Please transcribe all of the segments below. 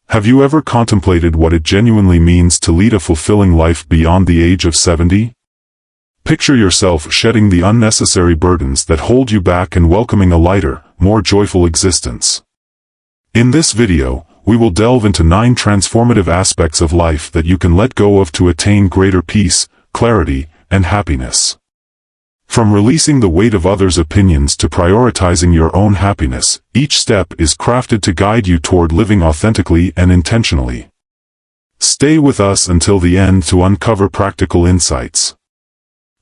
Have you ever contemplated what it genuinely means to lead a fulfilling life beyond the age of 70? Picture yourself shedding the unnecessary burdens that hold you back and welcoming a lighter, more joyful existence. In this video, we will delve into 9 transformative aspects of life that you can let go of to attain greater peace, clarity, and happiness. From releasing the weight of others' opinions to prioritizing your own happiness, each step is crafted to guide you toward living authentically and intentionally. Stay with us until the end to uncover practical insights.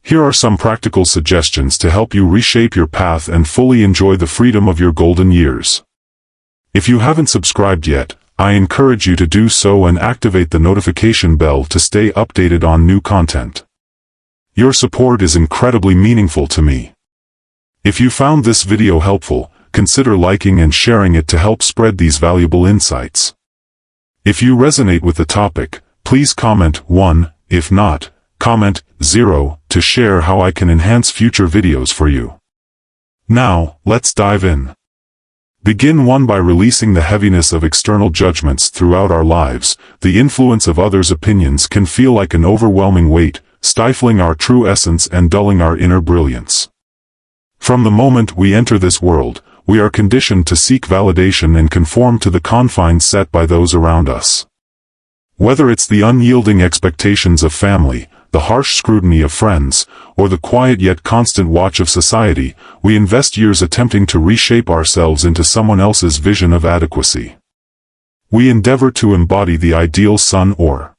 Here are some practical suggestions to help you reshape your path and fully enjoy the freedom of your golden years. If you haven't subscribed yet, I encourage you to do so and activate the notification bell to stay updated on new content. Your support is incredibly meaningful to me. If you found this video helpful, consider liking and sharing it to help spread these valuable insights. If you resonate with the topic, please comment 1, if not, comment 0, to share how I can enhance future videos for you. Now, let's dive in. Begin 1 by releasing the heaviness of external judgments throughout our lives. The influence of others' opinions can feel like an overwhelming weight, stifling our true essence and dulling our inner brilliance. From the moment we enter this world, we are conditioned to seek validation and conform to the confines set by those around us. Whether it's the unyielding expectations of family, the harsh scrutiny of friends, or the quiet yet constant watch of society, we invest years attempting to reshape ourselves into someone else's vision of adequacy. We endeavor to embody the ideal son or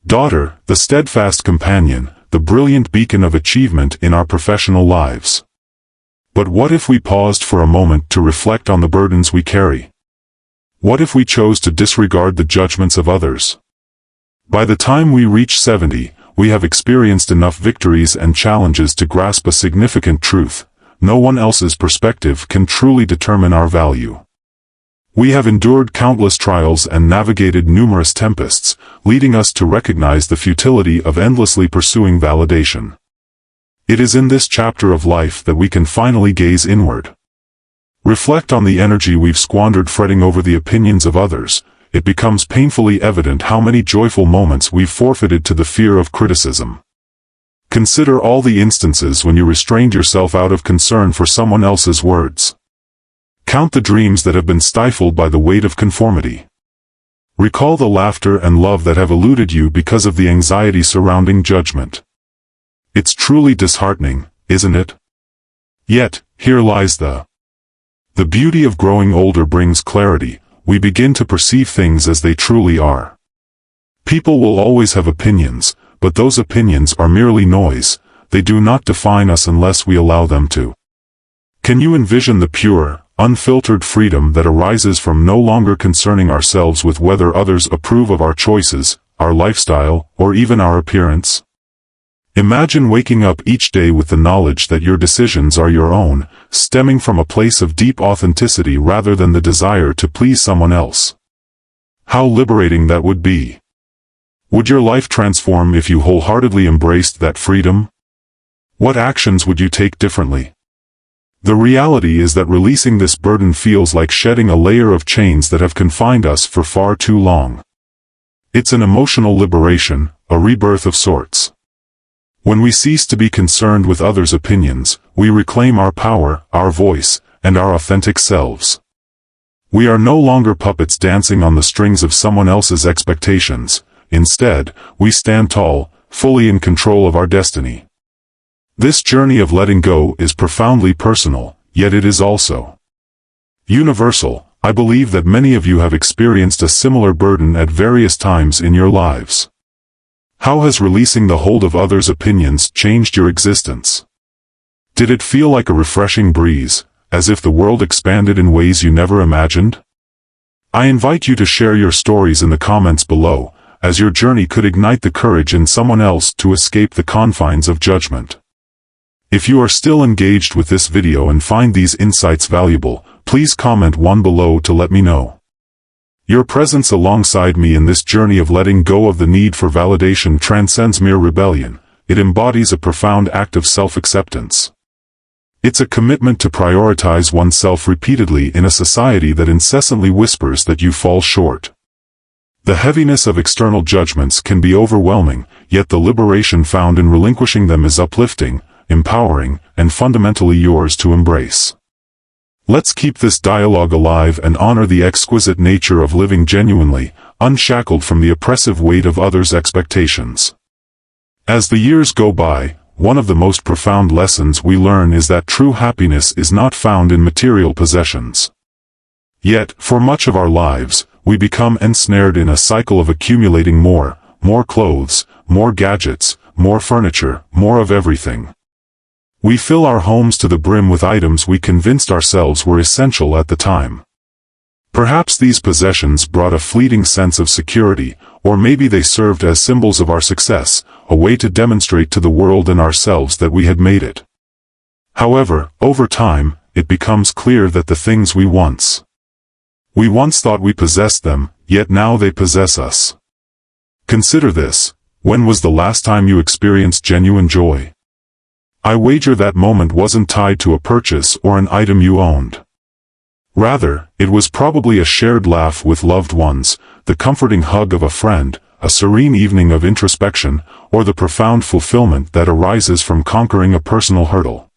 daughter, the steadfast companion, the brilliant beacon of achievement in our professional lives. But what if we paused for a moment to reflect on the burdens we carry? What if we chose to disregard the judgments of others? By the time we reach 70, we have experienced enough victories and challenges to grasp a significant truth: no one else's perspective can truly determine our value. We have endured countless trials and navigated numerous tempests, leading us to recognize the futility of endlessly pursuing validation. It is in this chapter of life that we can finally gaze inward. Reflect on the energy we've squandered fretting over the opinions of others. It becomes painfully evident how many joyful moments we've forfeited to the fear of criticism. Consider all the instances when you restrained yourself out of concern for someone else's words. Count the dreams that have been stifled by the weight of conformity. Recall the laughter and love that have eluded you because of the anxiety surrounding judgment. It's truly disheartening, isn't it? Yet, here lies the beauty of growing older brings clarity. We begin to perceive things as they truly are. People will always have opinions, but those opinions are merely noise. They do not define us unless we allow them to. Can you envision the pure, unfiltered freedom that arises from no longer concerning ourselves with whether others approve of our choices, our lifestyle, or even our appearance? Imagine waking up each day with the knowledge that your decisions are your own, stemming from a place of deep authenticity rather than the desire to please someone else. How liberating that would be! Would your life transform if you wholeheartedly embraced that freedom? What actions would you take differently? The reality is that releasing this burden feels like shedding a layer of chains that have confined us for far too long. It's an emotional liberation, a rebirth of sorts. When we cease to be concerned with others' opinions, we reclaim our power, our voice, and our authentic selves. We are no longer puppets dancing on the strings of someone else's expectations. Instead, we stand tall, fully in control of our destiny. This journey of letting go is profoundly personal, yet it is also universal. I believe that many of you have experienced a similar burden at various times in your lives. How has releasing the hold of others' opinions changed your existence? Did it feel like a refreshing breeze, as if the world expanded in ways you never imagined? I invite you to share your stories in the comments below, as your journey could ignite the courage in someone else to escape the confines of judgment. If you are still engaged with this video and find these insights valuable, please comment 1 below to let me know. Your presence alongside me in this journey of letting go of the need for validation transcends mere rebellion. It embodies a profound act of self-acceptance. It's a commitment to prioritize oneself repeatedly in a society that incessantly whispers that you fall short. The heaviness of external judgments can be overwhelming, yet the liberation found in relinquishing them is uplifting, empowering, and fundamentally yours to embrace. Let's keep this dialogue alive and honor the exquisite nature of living genuinely, unshackled from the oppressive weight of others' expectations. As the years go by, one of the most profound lessons we learn is that true happiness is not found in material possessions. Yet, for much of our lives, we become ensnared in a cycle of accumulating more clothes, more gadgets, more furniture, more of everything. We fill our homes to the brim with items we convinced ourselves were essential at the time. Perhaps these possessions brought a fleeting sense of security, or maybe they served as symbols of our success, a way to demonstrate to the world and ourselves that we had made it. However, over time, it becomes clear that the things we once thought we possessed them, yet now they possess us. Consider this: when was the last time you experienced genuine joy? I wager that moment wasn't tied to a purchase or an item you owned. Rather, it was probably a shared laugh with loved ones, the comforting hug of a friend, a serene evening of introspection, or the profound fulfillment that arises from conquering a personal hurdle.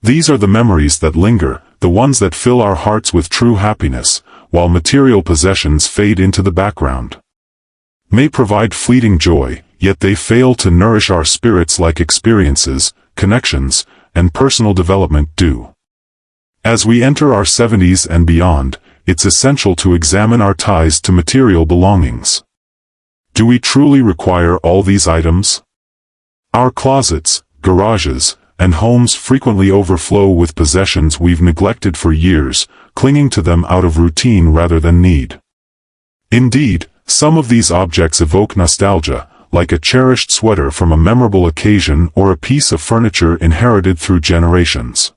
These are the memories that linger, the ones that fill our hearts with true happiness, while material possessions fade into the background. May provide fleeting joy, yet they fail to nourish our spirits like experiences, connections, and personal development do. As we enter our 70s and beyond, it's essential to examine our ties to material belongings. Do we truly require all these items? Our closets, garages, and homes frequently overflow with possessions we've neglected for years, clinging to them out of routine rather than need. Indeed, some of these objects evoke nostalgia, like a cherished sweater from a memorable occasion or a piece of furniture inherited through generations.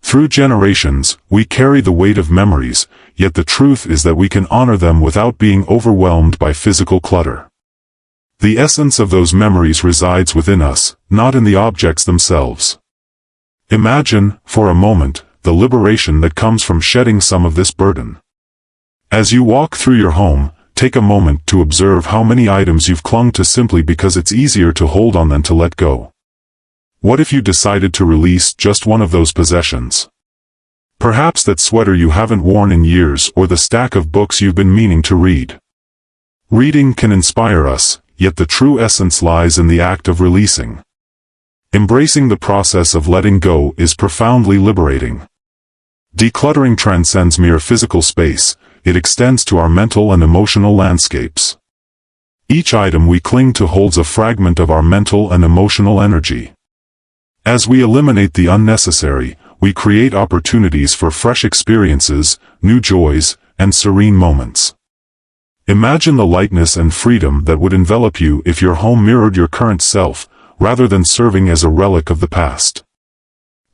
Through generations, we carry the weight of memories, yet the truth is that we can honor them without being overwhelmed by physical clutter. The essence of those memories resides within us, not in the objects themselves. Imagine, for a moment, the liberation that comes from shedding some of this burden. As you walk through your home, take a moment to observe how many items you've clung to simply because it's easier to hold on than to let go. What if you decided to release just one of those possessions? Perhaps that sweater you haven't worn in years or the stack of books you've been meaning to read. Reading can inspire us, yet the true essence lies in the act of releasing. Embracing the process of letting go is profoundly liberating. Decluttering transcends mere physical space, it extends to our mental and emotional landscapes. Each item we cling to holds a fragment of our mental and emotional energy. As we eliminate the unnecessary, we create opportunities for fresh experiences, new joys, and serene moments. Imagine the lightness and freedom that would envelop you if your home mirrored your current self, rather than serving as a relic of the past.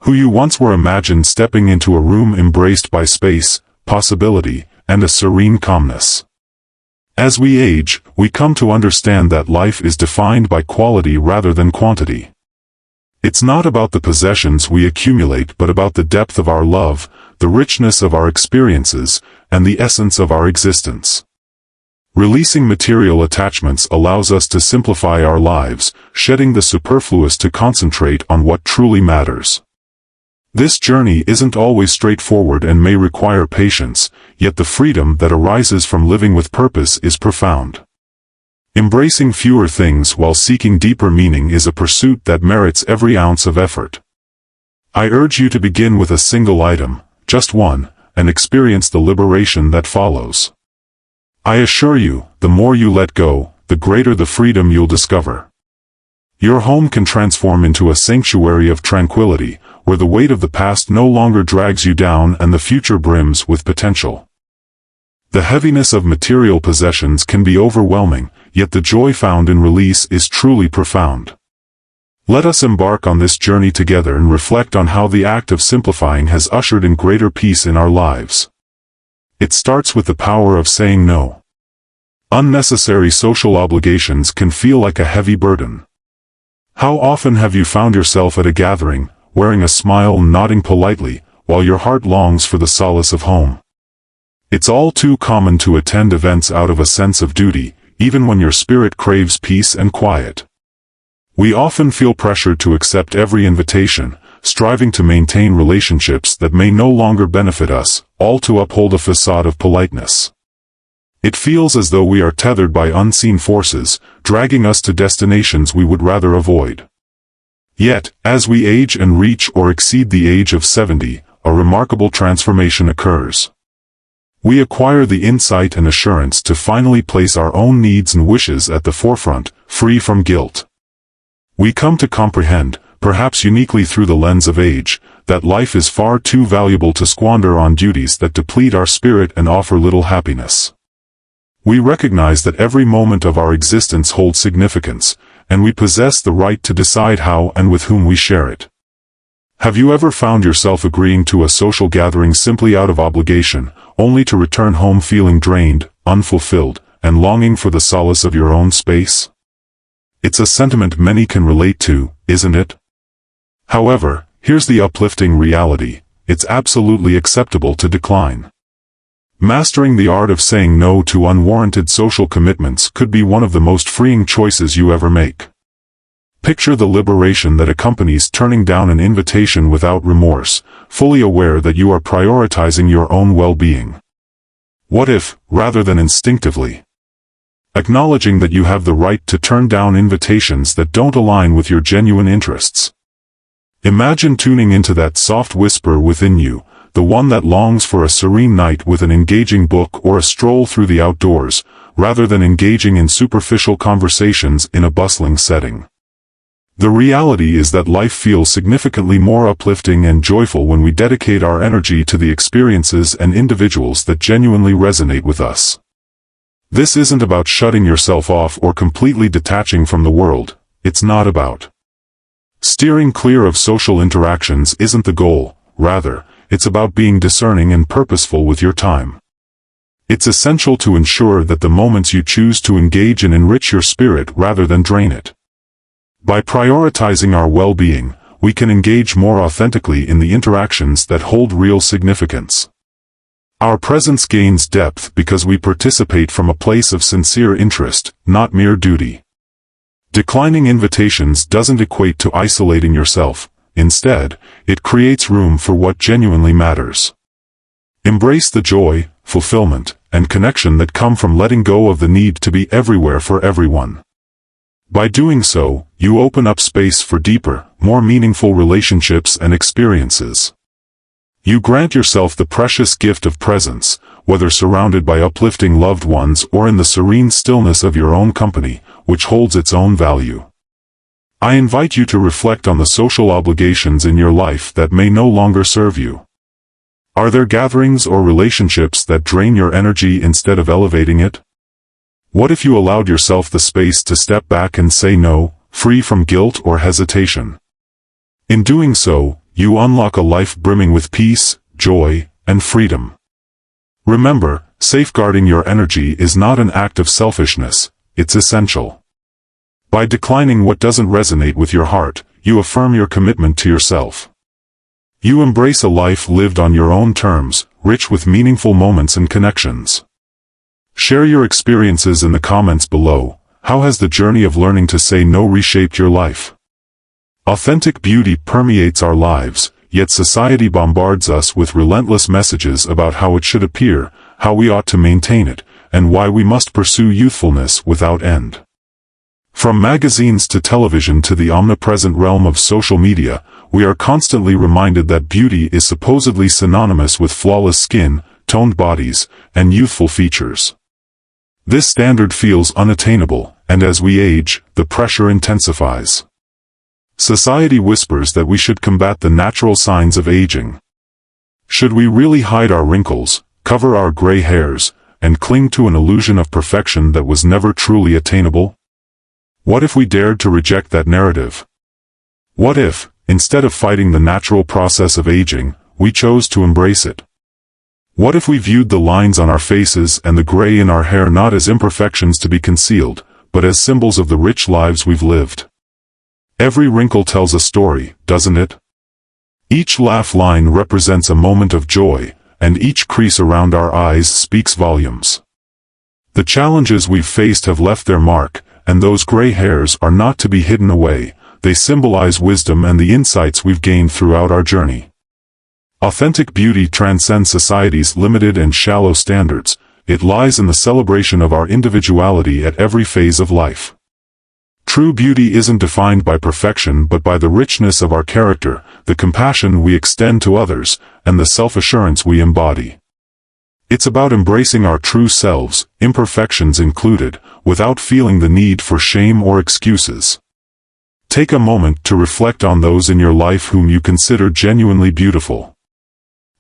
Who you once were, imagine stepping into a room embraced by space, possibility, and a serene calmness. As we age, we come to understand that life is defined by quality rather than quantity. It's not about the possessions we accumulate but about the depth of our love, the richness of our experiences, and the essence of our existence. Releasing material attachments allows us to simplify our lives, shedding the superfluous to concentrate on what truly matters. This journey isn't always straightforward and may require patience, yet the freedom that arises from living with purpose is profound. Embracing fewer things while seeking deeper meaning is a pursuit that merits every ounce of effort. I urge you to begin with a single item, just one, and experience the liberation that follows. I assure you, the more you let go, the greater the freedom you'll discover. Your home can transform into a sanctuary of tranquility, where the weight of the past no longer drags you down and the future brims with potential. The heaviness of material possessions can be overwhelming, yet the joy found in release is truly profound. Let us embark on this journey together and reflect on how the act of simplifying has ushered in greater peace in our lives. It starts with the power of saying no. Unnecessary social obligations can feel like a heavy burden. How often have you found yourself at a gathering, wearing a smile and nodding politely, while your heart longs for the solace of home? It's all too common to attend events out of a sense of duty, even when your spirit craves peace and quiet. We often feel pressure to accept every invitation, striving to maintain relationships that may no longer benefit us, all to uphold a facade of politeness. It feels as though we are tethered by unseen forces, dragging us to destinations we would rather avoid. Yet, as we age and reach or exceed the age of 70, a remarkable transformation occurs. We acquire the insight and assurance to finally place our own needs and wishes at the forefront, free from guilt. We come to comprehend, perhaps uniquely through the lens of age, that life is far too valuable to squander on duties that deplete our spirit and offer little happiness. We recognize that every moment of our existence holds significance, and we possess the right to decide how and with whom we share it. Have you ever found yourself agreeing to a social gathering simply out of obligation, only to return home feeling drained, unfulfilled, and longing for the solace of your own space? It's a sentiment many can relate to, isn't it? However, here's the uplifting reality: it's absolutely acceptable to decline. Mastering the art of saying no to unwarranted social commitments could be one of the most freeing choices you ever make. Picture the liberation that accompanies turning down an invitation without remorse, fully aware that you are prioritizing your own well-being. What if, rather than instinctively acknowledging that you have the right to turn down invitations that don't align with your genuine interests? Imagine tuning into that soft whisper within you, the one that longs for a serene night with an engaging book or a stroll through the outdoors, rather than engaging in superficial conversations in a bustling setting. The reality is that life feels significantly more uplifting and joyful when we dedicate our energy to the experiences and individuals that genuinely resonate with us. This isn't about shutting yourself off or completely detaching from the world. It's not about steering clear of social interactions isn't the goal. Rather, it's about being discerning and purposeful with your time. It's essential to ensure that the moments you choose to engage in enrich your spirit rather than drain it. By prioritizing our well-being, we can engage more authentically in the interactions that hold real significance. Our presence gains depth because we participate from a place of sincere interest, not mere duty. Declining invitations doesn't equate to isolating yourself. Instead, it creates room for what genuinely matters. Embrace the joy, fulfillment, and connection that come from letting go of the need to be everywhere for everyone. By doing so, you open up space for deeper, more meaningful relationships and experiences. You grant yourself the precious gift of presence, whether surrounded by uplifting loved ones or in the serene stillness of your own company, which holds its own value. I invite you to reflect on the social obligations in your life that may no longer serve you. Are there gatherings or relationships that drain your energy instead of elevating it? What if you allowed yourself the space to step back and say no, free from guilt or hesitation? In doing so, you unlock a life brimming with peace, joy, and freedom. Remember, safeguarding your energy is not an act of selfishness, it's essential. By declining what doesn't resonate with your heart, you affirm your commitment to yourself. You embrace a life lived on your own terms, rich with meaningful moments and connections. Share your experiences in the comments below. How has the journey of learning to say no reshaped your life? Authentic beauty permeates our lives, yet society bombards us with relentless messages about how it should appear, how we ought to maintain it, and why we must pursue youthfulness without end. From magazines to television to the omnipresent realm of social media, we are constantly reminded that beauty is supposedly synonymous with flawless skin, toned bodies, and youthful features. This standard feels unattainable, and as we age, the pressure intensifies. Society whispers that we should combat the natural signs of aging. Should we really hide our wrinkles, cover our gray hairs, and cling to an illusion of perfection that was never truly attainable? What if we dared to reject that narrative? What if, instead of fighting the natural process of aging, we chose to embrace it? What if we viewed the lines on our faces and the gray in our hair not as imperfections to be concealed, but as symbols of the rich lives we've lived? Every wrinkle tells a story, doesn't it? Each laugh line represents a moment of joy, and each crease around our eyes speaks volumes. The challenges we've faced have left their mark, and those gray hairs are not to be hidden away. They symbolize wisdom and the insights we've gained throughout our journey. Authentic beauty transcends society's limited and shallow standards. It lies in the celebration of our individuality at every phase of life. True beauty isn't defined by perfection but by the richness of our character, the compassion we extend to others, and the self-assurance we embody. It's about embracing our true selves, imperfections included, without feeling the need for shame or excuses. Take a moment to reflect on those in your life whom you consider genuinely beautiful.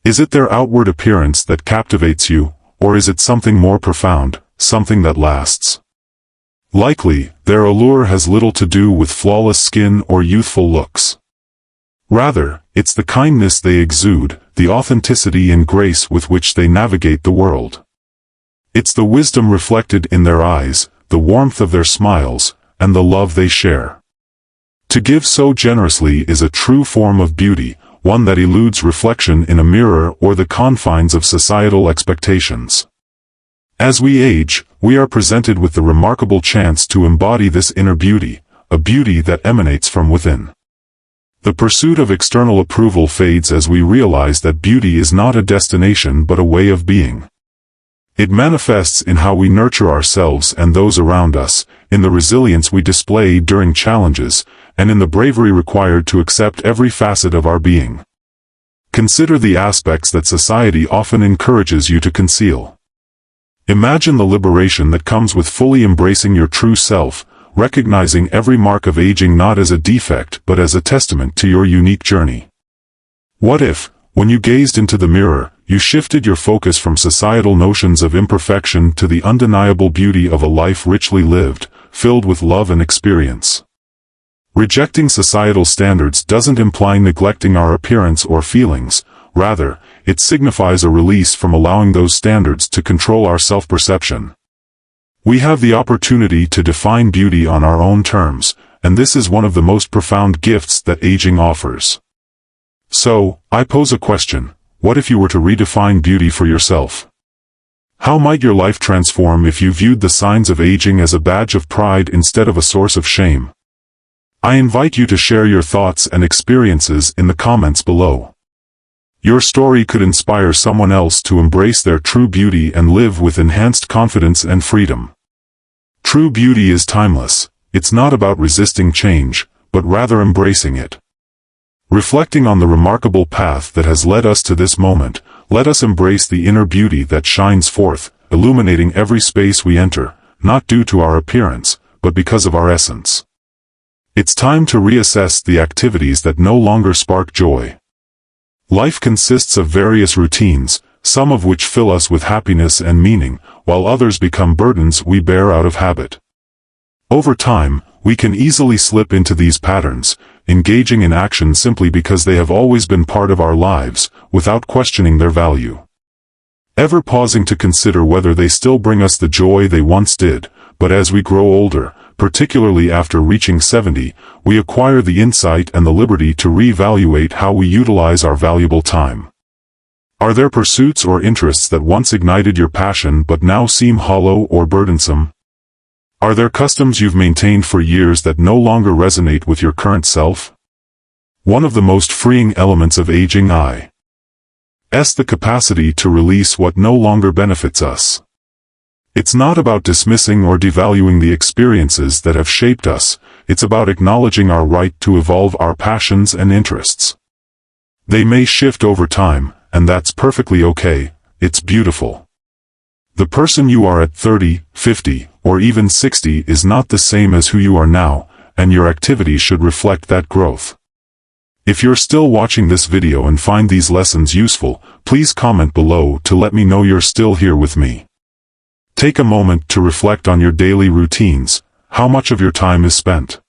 Is it their outward appearance that captivates you, or is it something more profound, something that lasts? Likely, their allure has little to do with flawless skin or youthful looks. Rather, it's the kindness they exude, the authenticity and grace with which they navigate the world. It's the wisdom reflected in their eyes, the warmth of their smiles, and the love they share. To give so generously is a true form of beauty, one that eludes reflection in a mirror or the confines of societal expectations. As we age, we are presented with the remarkable chance to embody this inner beauty, a beauty that emanates from within. The pursuit of external approval fades as we realize that beauty is not a destination but a way of being. It manifests in how we nurture ourselves and those around us, in the resilience we display during challenges, and in the bravery required to accept every facet of our being. Consider the aspects that society often encourages you to conceal. Imagine the liberation that comes with fully embracing your true self, recognizing every mark of aging not as a defect but as a testament to your unique journey. What if, when you gazed into the mirror, you shifted your focus from societal notions of imperfection to the undeniable beauty of a life richly lived, filled with love and experience? Rejecting societal standards doesn't imply neglecting our appearance or feelings. Rather, it signifies a release from allowing those standards to control our self-perception. We have the opportunity to define beauty on our own terms, and this is one of the most profound gifts that aging offers. So, I pose a question: what if you were to redefine beauty for yourself? How might your life transform if you viewed the signs of aging as a badge of pride instead of a source of shame? I invite you to share your thoughts and experiences in the comments below. Your story could inspire someone else to embrace their true beauty and live with enhanced confidence and freedom. True beauty is timeless. It's not about resisting change, but rather embracing it. Reflecting on the remarkable path that has led us to this moment, let us embrace the inner beauty that shines forth, illuminating every space we enter, not due to our appearance, but because of our essence. It's time to reassess the activities that no longer spark joy. Life consists of various routines, some of which fill us with happiness and meaning, while others become burdens we bear out of habit. Over time, we can easily slip into these patterns, engaging in action simply because they have always been part of our lives, without questioning their value. Ever pausing to consider whether they still bring us the joy they once did, but as we grow older, particularly after reaching 70, we acquire the insight and the liberty to reevaluate how we utilize our valuable time. Are there pursuits or interests that once ignited your passion but now seem hollow or burdensome? Are there customs you've maintained for years that no longer resonate with your current self? One of the most freeing elements of aging is the capacity to release what no longer benefits us. It's not about dismissing or devaluing the experiences that have shaped us, it's about acknowledging our right to evolve our passions and interests. They may shift over time, and that's perfectly okay. It's beautiful. The person you are at 30, 50, or even 60 is not the same as who you are now, and your activities should reflect that growth. If you're still watching this video and find these lessons useful, please comment below to let me know you're still here with me. Take a moment to reflect on your daily routines. How much of your time is spent?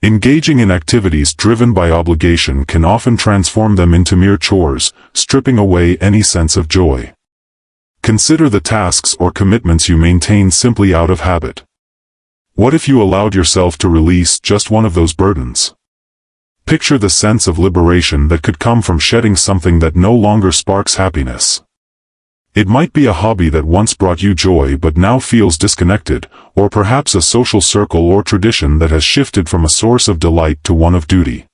Engaging in activities driven by obligation can often transform them into mere chores, stripping away any sense of joy. Consider the tasks or commitments you maintain simply out of habit. What if you allowed yourself to release just one of those burdens? Picture the sense of liberation that could come from shedding something that no longer sparks happiness. It might be a hobby that once brought you joy but now feels disconnected, or perhaps a social circle or tradition that has shifted from a source of delight to one of duty.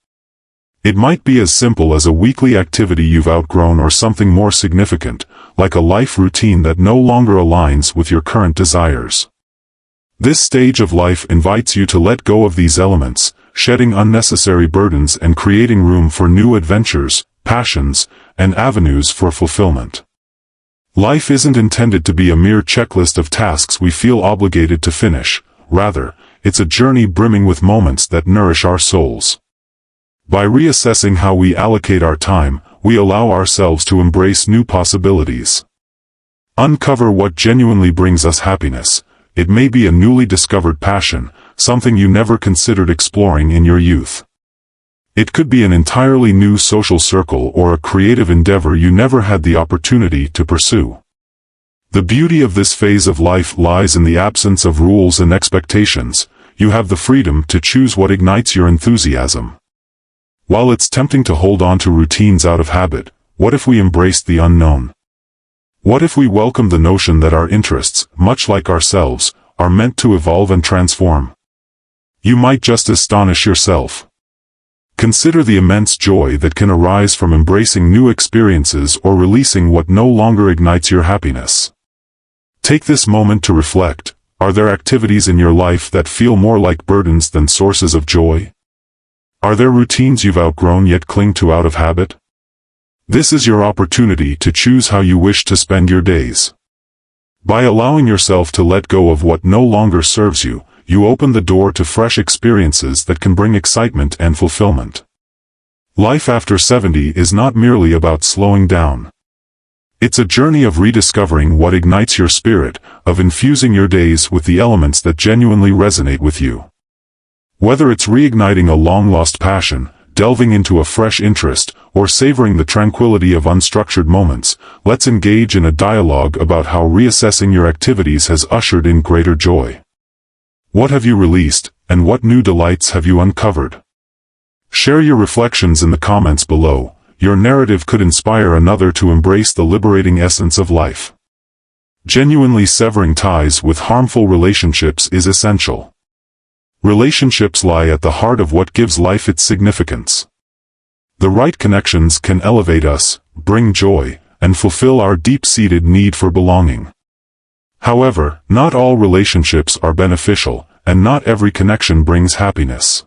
It might be as simple as a weekly activity you've outgrown or something more significant, like a life routine that no longer aligns with your current desires. This stage of life invites you to let go of these elements, shedding unnecessary burdens and creating room for new adventures, passions, and avenues for fulfillment. Life isn't intended to be a mere checklist of tasks we feel obligated to finish. Rather, it's a journey brimming with moments that nourish our souls. By reassessing how we allocate our time, we allow ourselves to embrace new possibilities. Uncover what genuinely brings us happiness. It may be a newly discovered passion, something you never considered exploring in your youth. It could be an entirely new social circle or a creative endeavor you never had the opportunity to pursue. The beauty of this phase of life lies in the absence of rules and expectations. You have the freedom to choose what ignites your enthusiasm. While it's tempting to hold on to routines out of habit, what if we embraced the unknown? What if we welcomed the notion that our interests, much like ourselves, are meant to evolve and transform? You might just astonish yourself. Consider the immense joy that can arise from embracing new experiences or releasing what no longer ignites your happiness. Take this moment to reflect. Are there activities in your life that feel more like burdens than sources of joy? Are there routines you've outgrown yet cling to out of habit? This is your opportunity to choose how you wish to spend your days. By allowing yourself to let go of what no longer serves you, you open the door to fresh experiences that can bring excitement and fulfillment. Life after 70 is not merely about slowing down. It's a journey of rediscovering what ignites your spirit, of infusing your days with the elements that genuinely resonate with you. Whether it's reigniting a long-lost passion, delving into a fresh interest, or savoring the tranquility of unstructured moments, let's engage in a dialogue about how reassessing your activities has ushered in greater joy. What have you released, and what new delights have you uncovered? Share your reflections in the comments below. Your narrative could inspire another to embrace the liberating essence of life. Genuinely severing ties with harmful relationships is essential. Relationships lie at the heart of what gives life its significance. The right connections can elevate us, bring joy, and fulfill our deep-seated need for belonging. However, not all relationships are beneficial, and not every connection brings happiness.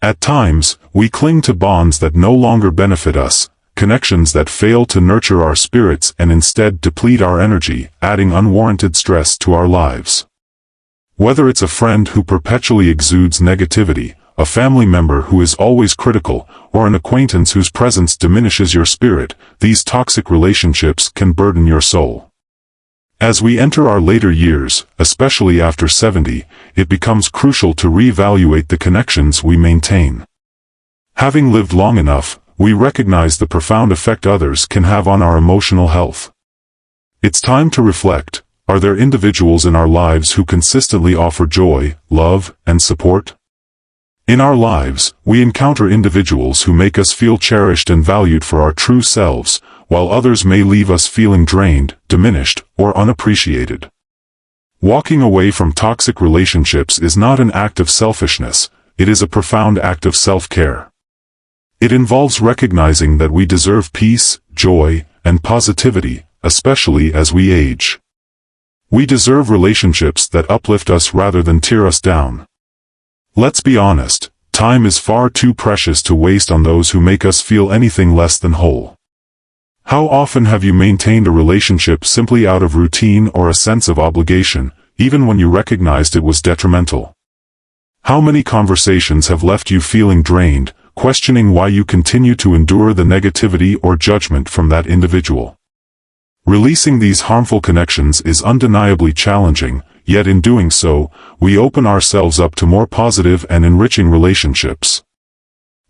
At times, we cling to bonds that no longer benefit us, connections that fail to nurture our spirits and instead deplete our energy, adding unwarranted stress to our lives. Whether it's a friend who perpetually exudes negativity, a family member who is always critical, or an acquaintance whose presence diminishes your spirit, these toxic relationships can burden your soul. As we enter our later years, especially after 70, it becomes crucial to reevaluate the connections we maintain. Having lived long enough, we recognize the profound effect others can have on our emotional health. It's time to reflect. Are there individuals in our lives who consistently offer joy, love, and support? In our lives, we encounter individuals who make us feel cherished and valued for our true selves, while others may leave us feeling drained, diminished, or unappreciated. Walking away from toxic relationships is not an act of selfishness, it is a profound act of self-care. It involves recognizing that we deserve peace, joy, and positivity, especially as we age. We deserve relationships that uplift us rather than tear us down. Let's be honest, time is far too precious to waste on those who make us feel anything less than whole. How often have you maintained a relationship simply out of routine or a sense of obligation, even when you recognized it was detrimental? How many conversations have left you feeling drained, questioning why you continue to endure the negativity or judgment from that individual? Releasing these harmful connections is undeniably challenging, yet in doing so, we open ourselves up to more positive and enriching relationships.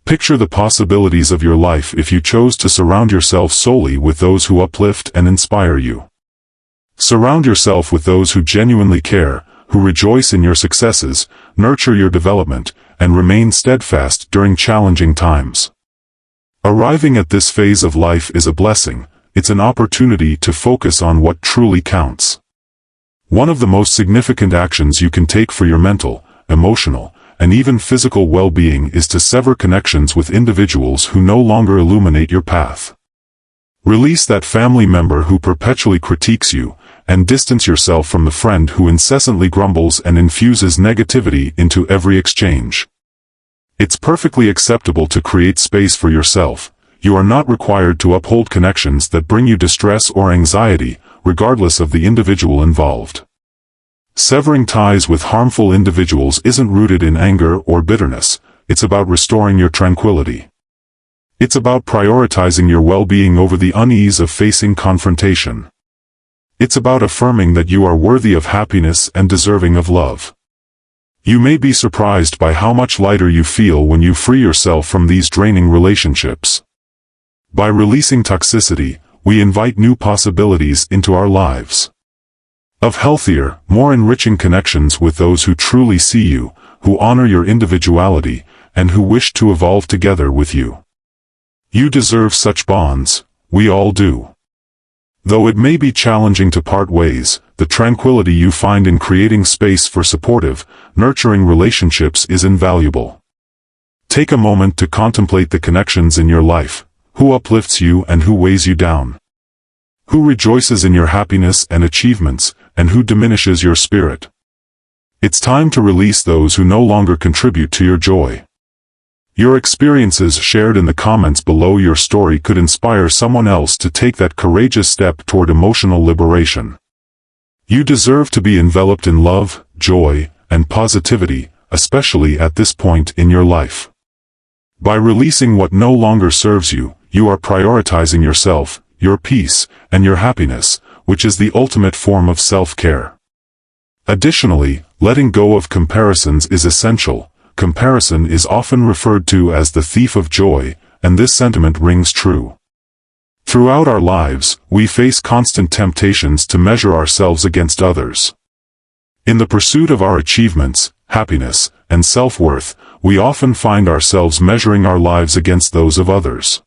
Picture the possibilities of your life if you chose to surround yourself solely with those who uplift and inspire you. Surround yourself with those who genuinely care, who rejoice in your successes, nurture your development, and remain steadfast during challenging times. Arriving at this phase of life is a blessing. It's an opportunity to focus on what truly counts. One of the most significant actions you can take for your mental, emotional, and even physical well-being is to sever connections with individuals who no longer illuminate your path. Release that family member who perpetually critiques you, and distance yourself from the friend who incessantly grumbles and infuses negativity into every exchange. It's perfectly acceptable to create space for yourself. You are not required to uphold connections that bring you distress or anxiety, regardless of the individual involved. Severing ties with harmful individuals isn't rooted in anger or bitterness. It's about restoring your tranquility. It's about prioritizing your well-being over the unease of facing confrontation. It's about affirming that you are worthy of happiness and deserving of love. You may be surprised by how much lighter you feel when you free yourself from these draining relationships. By releasing toxicity, we invite new possibilities into our lives. Of healthier, more enriching connections with those who truly see you, who honor your individuality, and who wish to evolve together with you. You deserve such bonds, we all do. Though it may be challenging to part ways, the tranquility you find in creating space for supportive, nurturing relationships is invaluable. Take a moment to contemplate the connections in your life. Who uplifts you and who weighs you down? Who rejoices in your happiness and achievements, and who diminishes your spirit? It's time to release those who no longer contribute to your joy. Your experiences shared in the comments below your story could inspire someone else to take that courageous step toward emotional liberation. You deserve to be enveloped in love, joy, and positivity, especially at this point in your life. By releasing what no longer serves you, you are prioritizing yourself, your peace, and your happiness, which is the ultimate form of self-care. Additionally, letting go of comparisons is essential. Comparison is often referred to as the thief of joy, and this sentiment rings true. Throughout our lives, we face constant temptations to measure ourselves against others. In the pursuit of our achievements, happiness, and self-worth, we often find ourselves measuring our lives against those of others.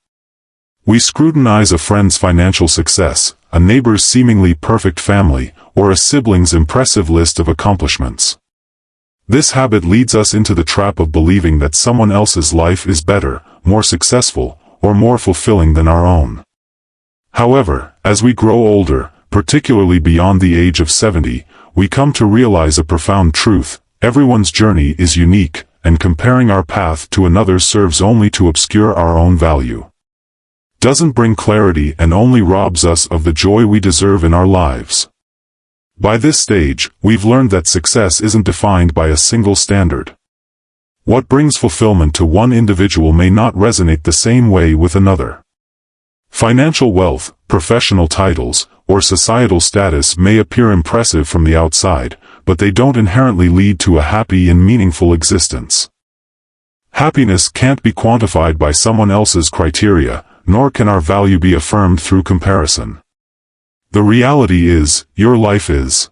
We scrutinize a friend's financial success, a neighbor's seemingly perfect family, or a sibling's impressive list of accomplishments. This habit leads us into the trap of believing that someone else's life is better, more successful, or more fulfilling than our own. However, as we grow older, particularly beyond the age of 70, we come to realize a profound truth: everyone's journey is unique, and comparing our path to another's serves only to obscure our own value. Doesn't bring clarity and only robs us of the joy we deserve in our lives. By this stage, we've learned that success isn't defined by a single standard. What brings fulfillment to one individual may not resonate the same way with another. Financial wealth, professional titles, or societal status may appear impressive from the outside, but they don't inherently lead to a happy and meaningful existence. Happiness can't be quantified by someone else's criteria, nor can our value be affirmed through comparison. The reality is, your life is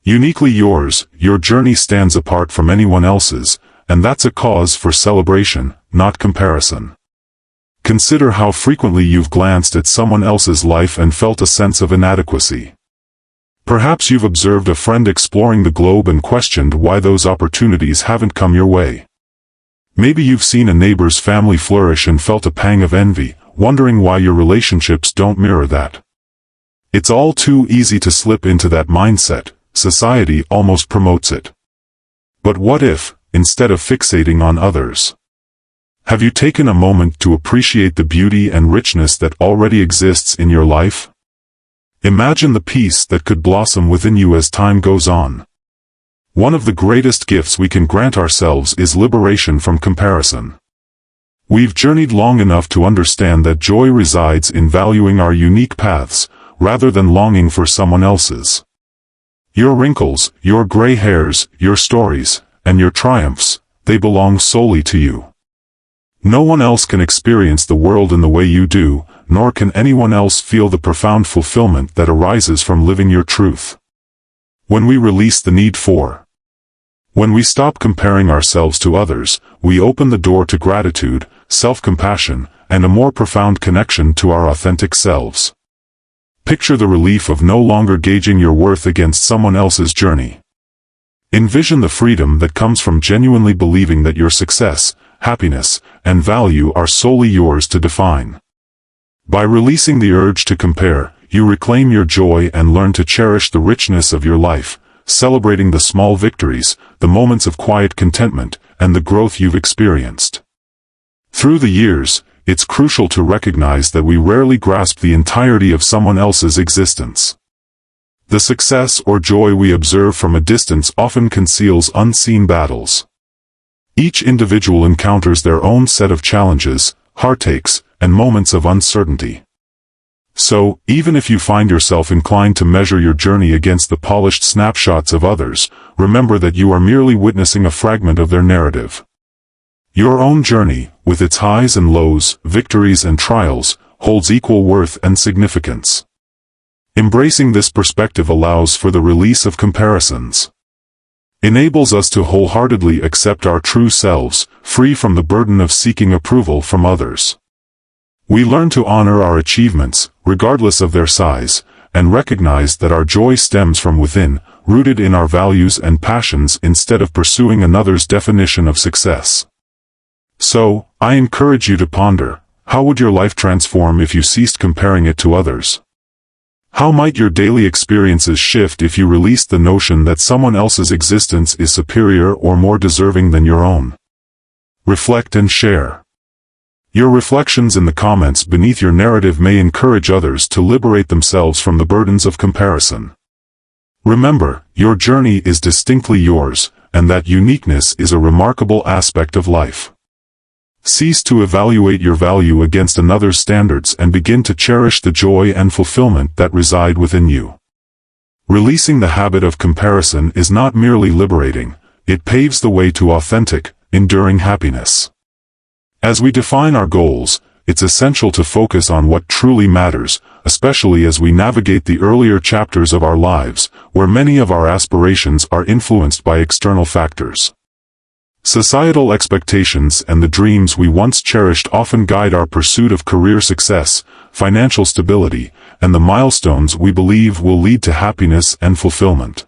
uniquely yours. Your journey stands apart from anyone else's, and that's a cause for celebration, not comparison. Consider how frequently you've glanced at someone else's life and felt a sense of inadequacy. Perhaps you've observed a friend exploring the globe and questioned why those opportunities haven't come your way. Maybe you've seen a neighbor's family flourish and felt a pang of envy, wondering why your relationships don't mirror that. It's all too easy to slip into that mindset. Society almost promotes it. But what if, instead of fixating on others, have you taken a moment to appreciate the beauty and richness that already exists in your life? Imagine the peace that could blossom within you as time goes on. One of the greatest gifts we can grant ourselves is liberation from comparison. We've journeyed long enough to understand that joy resides in valuing our unique paths, rather than longing for someone else's. Your wrinkles, your gray hairs, your stories, and your triumphs, they belong solely to you. No one else can experience the world in the way you do, nor can anyone else feel the profound fulfillment that arises from living your truth. When we release the need for When we stop comparing ourselves to others, we open the door to gratitude, self-compassion, and a more profound connection to our authentic selves. Picture the relief of no longer gauging your worth against someone else's journey. Envision the freedom that comes from genuinely believing that your success, happiness, and value are solely yours to define. By releasing the urge to compare, you reclaim your joy and learn to cherish the richness of your life, celebrating the small victories, the moments of quiet contentment, and the growth you've experienced. Through the years, it's crucial to recognize that we rarely grasp the entirety of someone else's existence. The success or joy we observe from a distance often conceals unseen battles. Each individual encounters their own set of challenges, heartaches, and moments of uncertainty. So, even if you find yourself inclined to measure your journey against the polished snapshots of others, remember that you are merely witnessing a fragment of their narrative. Your own journey, with its highs and lows, victories and trials, holds equal worth and significance. Embracing this perspective allows for the release of comparisons. Enables us to wholeheartedly accept our true selves, free from the burden of seeking approval from others. We learn to honor our achievements, regardless of their size, and recognize that our joy stems from within, rooted in our values and passions instead of pursuing another's definition of success. So, I encourage you to ponder, how would your life transform if you ceased comparing it to others? How might your daily experiences shift if you released the notion that someone else's existence is superior or more deserving than your own? Reflect and share. Your reflections in the comments beneath your narrative may encourage others to liberate themselves from the burdens of comparison. Remember, your journey is distinctly yours, and that uniqueness is a remarkable aspect of life. Cease to evaluate your value against another's standards and begin to cherish the joy and fulfillment that reside within you. Releasing the habit of comparison is not merely liberating, it paves the way to authentic, enduring happiness. As we define our goals, it's essential to focus on what truly matters, especially as we navigate the earlier chapters of our lives, where many of our aspirations are influenced by external factors. Societal expectations and the dreams we once cherished often guide our pursuit of career success, financial stability, and the milestones we believe will lead to happiness and fulfillment.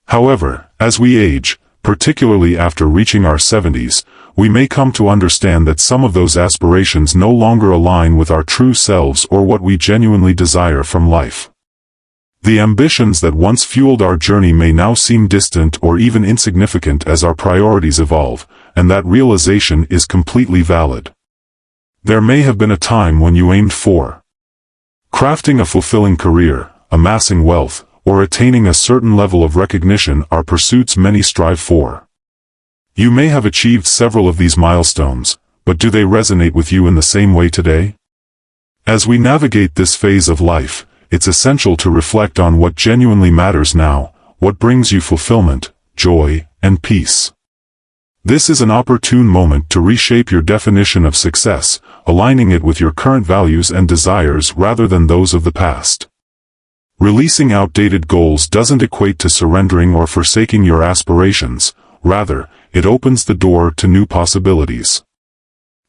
However, as we age, particularly after reaching our 70s, we may come to understand that some of those aspirations no longer align with our true selves or what we genuinely desire from life. The ambitions that once fueled our journey may now seem distant or even insignificant as our priorities evolve, and that realization is completely valid. There may have been a time when you aimed for crafting a fulfilling career, amassing wealth, or attaining a certain level of recognition are pursuits many strive for. You may have achieved several of these milestones, but do they resonate with you in the same way today? As we navigate this phase of life, it's essential to reflect on what genuinely matters now, what brings you fulfillment, joy, and peace. This is an opportune moment to reshape your definition of success, aligning it with your current values and desires rather than those of the past. Releasing outdated goals doesn't equate to surrendering or forsaking your aspirations, rather, it opens the door to new possibilities.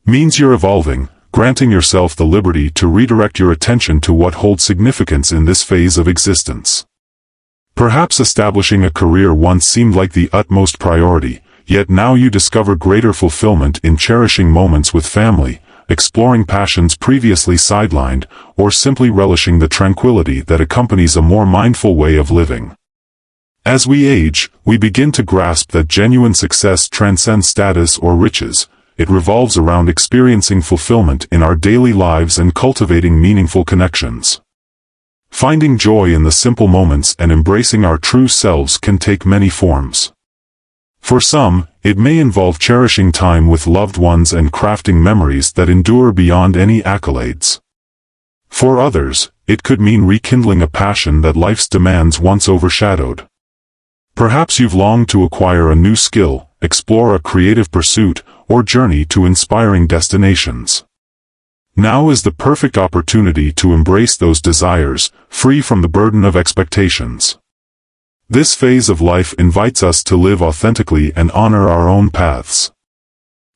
Means you're evolving, granting yourself the liberty to redirect your attention to what holds significance in this phase of existence. Perhaps establishing a career once seemed like the utmost priority, yet now you discover greater fulfillment in cherishing moments with family, exploring passions previously sidelined, or simply relishing the tranquility that accompanies a more mindful way of living. As we age, we begin to grasp that genuine success transcends status or riches. It revolves around experiencing fulfillment in our daily lives and cultivating meaningful connections. Finding joy in the simple moments and embracing our true selves can take many forms. For some, it may involve cherishing time with loved ones and crafting memories that endure beyond any accolades. For others, it could mean rekindling a passion that life's demands once overshadowed. Perhaps you've longed to acquire a new skill, explore a creative pursuit, or journey to inspiring destinations. Now is the perfect opportunity to embrace those desires, free from the burden of expectations. This phase of life invites us to live authentically and honor our own paths.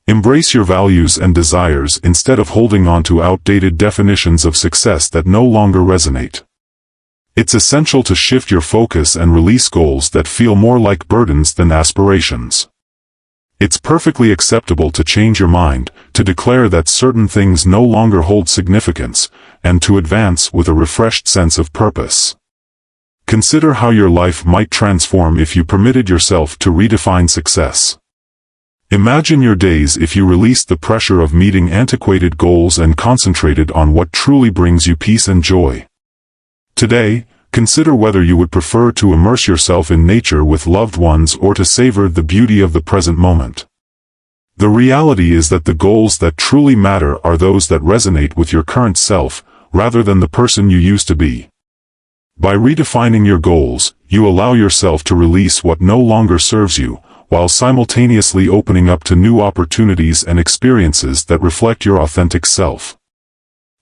Embrace your values and desires instead of holding on to outdated definitions of success that no longer resonate. It's essential to shift your focus and release goals that feel more like burdens than aspirations. It's perfectly acceptable to change your mind, to declare that certain things no longer hold significance, and to advance with a refreshed sense of purpose. Consider how your life might transform if you permitted yourself to redefine success. Imagine your days if you released the pressure of meeting antiquated goals and concentrated on what truly brings you peace and joy. Today, consider whether you would prefer to immerse yourself in nature with loved ones or to savor the beauty of the present moment. The reality is that the goals that truly matter are those that resonate with your current self, rather than the person you used to be. By redefining your goals, you allow yourself to release what no longer serves you, while simultaneously opening up to new opportunities and experiences that reflect your authentic self.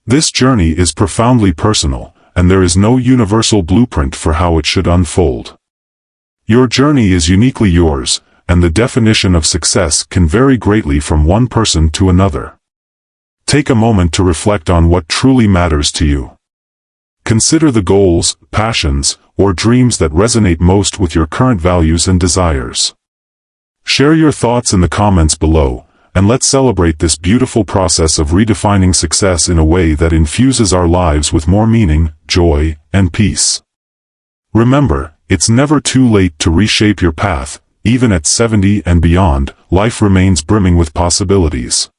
This journey is profoundly personal, and there is no universal blueprint for how it should unfold. Your journey is uniquely yours, and the definition of success can vary greatly from one person to another. Take a moment to reflect on what truly matters to you. Consider the goals, passions, or dreams that resonate most with your current values and desires. Share your thoughts in the comments below, and let's celebrate this beautiful process of redefining success in a way that infuses our lives with more meaning, joy, and peace. Remember, it's never too late to reshape your path. Even at 70 and beyond, life remains brimming with possibilities.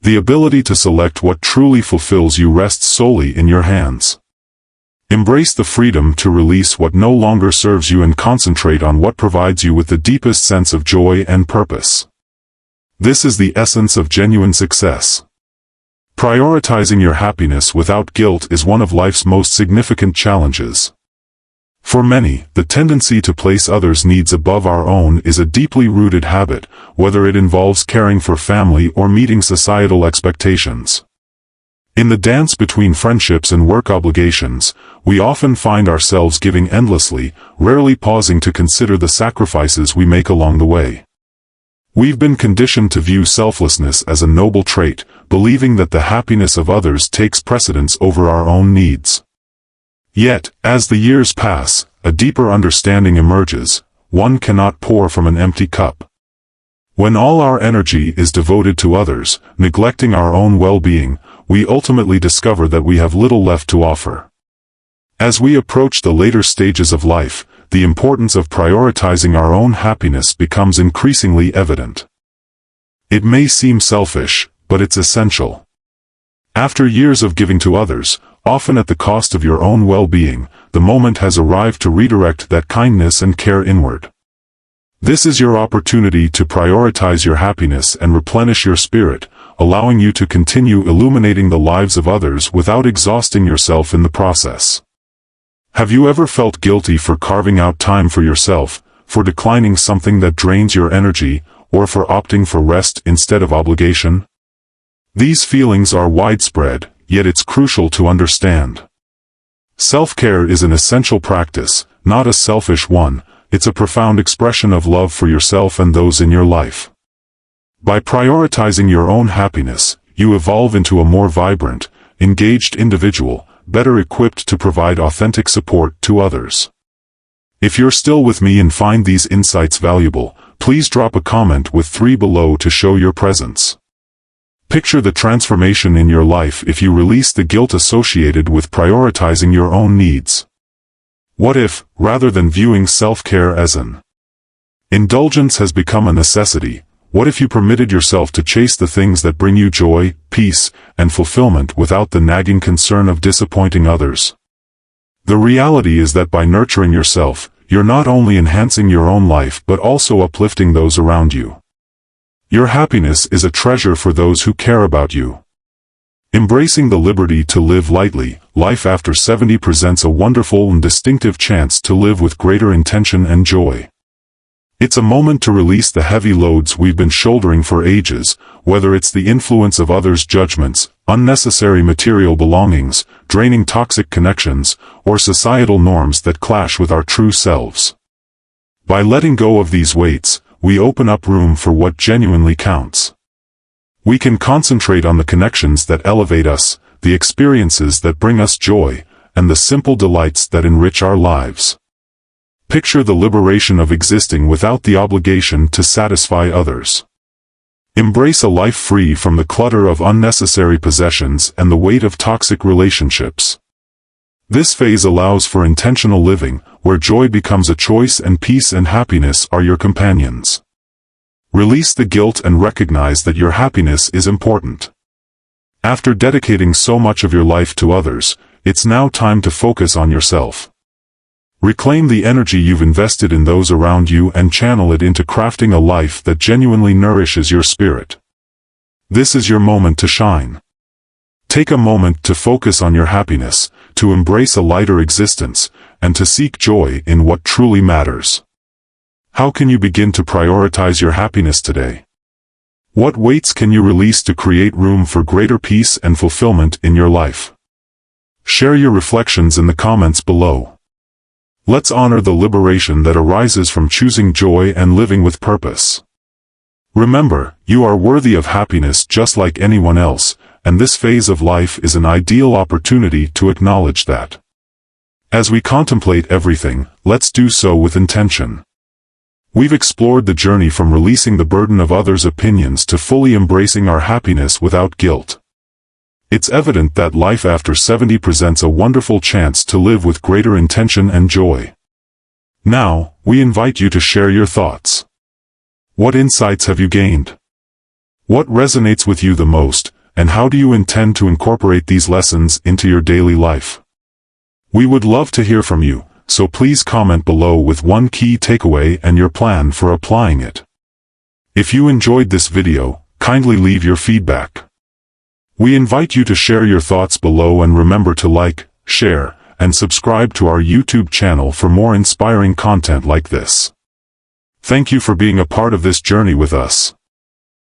The ability to select what truly fulfills you rests solely in your hands. Embrace the freedom to release what no longer serves you and concentrate on what provides you with the deepest sense of joy and purpose. This is the essence of genuine success. Prioritizing your happiness without guilt is one of life's most significant challenges. For many, the tendency to place others' needs above our own is a deeply rooted habit, whether it involves caring for family or meeting societal expectations. In the dance between friendships and work obligations, we often find ourselves giving endlessly, rarely pausing to consider the sacrifices we make along the way. We've been conditioned to view selflessness as a noble trait, believing that the happiness of others takes precedence over our own needs. Yet, as the years pass, a deeper understanding emerges: one cannot pour from an empty cup. When all our energy is devoted to others, neglecting our own well-being, we ultimately discover that we have little left to offer. As we approach the later stages of life, the importance of prioritizing our own happiness becomes increasingly evident. It may seem selfish, but it's essential. After years of giving to others, often at the cost of your own well-being, the moment has arrived to redirect that kindness and care inward. This is your opportunity to prioritize your happiness and replenish your spirit, allowing you to continue illuminating the lives of others without exhausting yourself in the process. Have you ever felt guilty for carving out time for yourself, for declining something that drains your energy, or for opting for rest instead of obligation? These feelings are widespread, yet it's crucial to understand. Self-care is an essential practice, not a selfish one. It's a profound expression of love for yourself and those in your life. By prioritizing your own happiness, you evolve into a more vibrant, engaged individual, better equipped to provide authentic support to others. If you're still with me and find these insights valuable, please drop a comment with 3 below to show your presence. Picture the transformation in your life if you release the guilt associated with prioritizing your own needs. What if, rather than viewing self-care as an indulgence has become a necessity, what if you permitted yourself to chase the things that bring you joy, peace, and fulfillment without the nagging concern of disappointing others? The reality is that by nurturing yourself, you're not only enhancing your own life but also uplifting those around you. Your happiness is a treasure for those who care about you. Embracing the liberty to live lightly, life after 70 presents a wonderful and distinctive chance to live with greater intention and joy. It's a moment to release the heavy loads we've been shouldering for ages, whether it's the influence of others' judgments, unnecessary material belongings, draining toxic connections, or societal norms that clash with our true selves. By letting go of these weights, we open up room for what genuinely counts. We can concentrate on the connections that elevate us, the experiences that bring us joy, and the simple delights that enrich our lives. Picture the liberation of existing without the obligation to satisfy others. Embrace a life free from the clutter of unnecessary possessions and the weight of toxic relationships. This phase allows for intentional living, where joy becomes a choice and peace and happiness are your companions. Release the guilt and recognize that your happiness is important. After dedicating so much of your life to others, it's now time to focus on yourself. Reclaim the energy you've invested in those around you and channel it into crafting a life that genuinely nourishes your spirit. This is your moment to shine. Take a moment to focus on your happiness, to embrace a lighter existence, and to seek joy in what truly matters. How can you begin to prioritize your happiness today? What weights can you release to create room for greater peace and fulfillment in your life? Share your reflections in the comments below. Let's honor the liberation that arises from choosing joy and living with purpose. Remember, you are worthy of happiness just like anyone else, and this phase of life is an ideal opportunity to acknowledge that. As we contemplate everything, let's do so with intention. We've explored the journey from releasing the burden of others' opinions to fully embracing our happiness without guilt. It's evident that life after 70 presents a wonderful chance to live with greater intention and joy. Now, we invite you to share your thoughts. What insights have you gained? What resonates with you the most, and how do you intend to incorporate these lessons into your daily life? We would love to hear from you, so please comment below with one key takeaway and your plan for applying it. If you enjoyed this video, kindly leave your feedback. We invite you to share your thoughts below and remember to like, share, and subscribe to our YouTube channel for more inspiring content like this. Thank you for being a part of this journey with us.